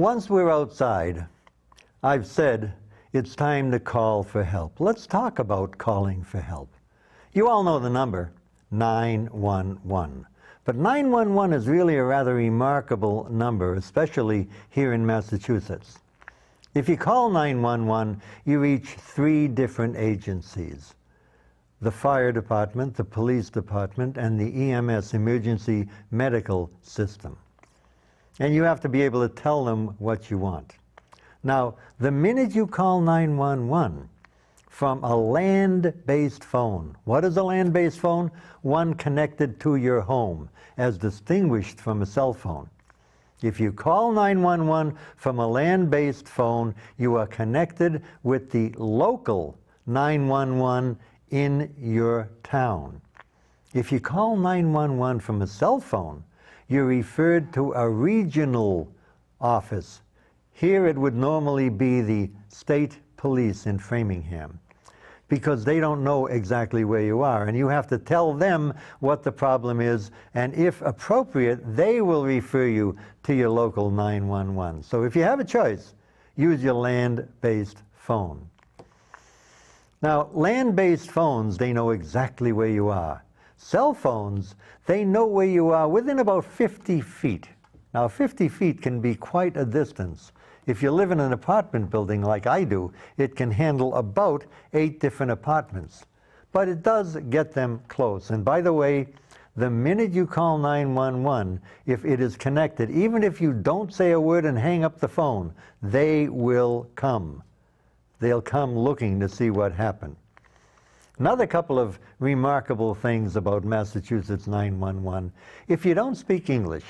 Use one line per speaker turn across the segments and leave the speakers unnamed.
Once we're outside, I've said it's time to call for help. Let's talk about calling for help. You all know the number, 911. But 911 is really a rather remarkable number, especially here in Massachusetts. If you call 911, you reach 3 different agencies: the fire department, the police department, and the EMS, emergency medical system. And you have to be able to tell them what you want. Now, the minute you call 911 from a land-based phone, what is a land-based phone? One connected to your home, as distinguished from a cell phone. If you call 911 from a land-based phone, you are connected with the local 911 in your town. If you call 911 from a cell phone, you're referred to a regional office. Here it would normally be the state police in Framingham, because they don't know exactly where you are, and you have to tell them what the problem is, and if appropriate, they will refer you to your local 911. So if you have a choice, use your land-based phone. Now, land-based phones, they know exactly where you are. Cell phones, they know where you are within about 50 feet. Now, 50 feet can be quite a distance. If you live in an apartment building like I do, it can handle about 8 different apartments. But it does get them close. And by the way, the minute you call 911, if it is connected, even if you don't say a word and hang up the phone, they will come. They'll come looking to see what happened. Another couple of remarkable things about Massachusetts 911. If you don't speak English,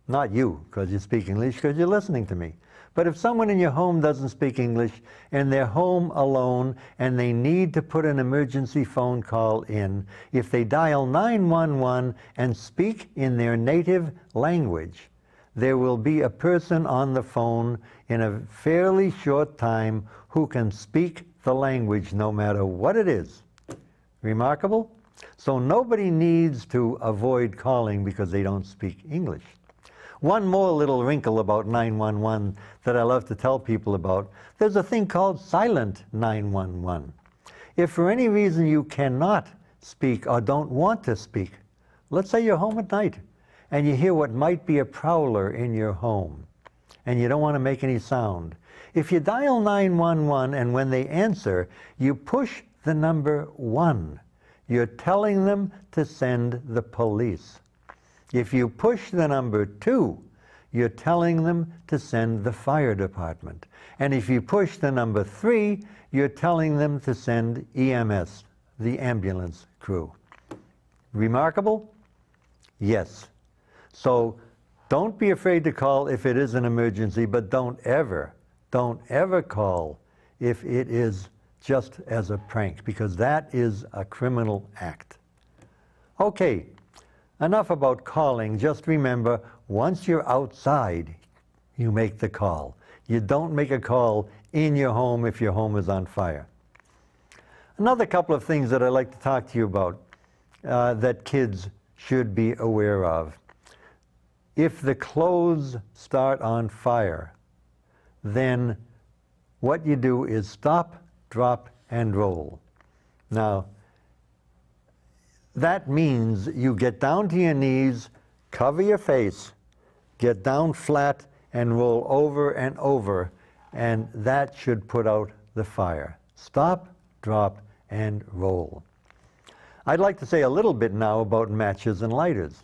not you, because you speak English, because you're listening to me, but if someone in your home doesn't speak English and they're home alone and they need to put an emergency phone call in, if they dial 911 and speak in their native language, there will be a person on the phone in a fairly short time who can speak the language no matter what it is. Remarkable? So nobody needs to avoid calling because they don't speak English. One more little wrinkle about 911 that I love to tell people about, there's a thing called silent 911. If for any reason you cannot speak or don't want to speak, let's say you're home at night and you hear what might be a prowler in your home and you don't want to make any sound. If you dial 911 and when they answer, you push the number 1, you're telling them to send the police. If you push the number 2, you're telling them to send the fire department. And if you push the number 3, you're telling them to send EMS, the ambulance crew. Remarkable? Yes. So don't be afraid to call if it is an emergency, but don't ever call if it is just as a prank, because that is a criminal act. Okay, enough about calling. Just remember, once you're outside, you make the call. You don't make a call in your home if your home is on fire. Another couple of things that I'd like to talk to you about that kids should be aware of. If the clothes start on fire, then what you do is stop, drop, and roll. Now, that means you get down to your knees, cover your face, get down flat, and roll over and over, and that should put out the fire. Stop, drop, and roll. I'd like to say a little bit now about matches and lighters.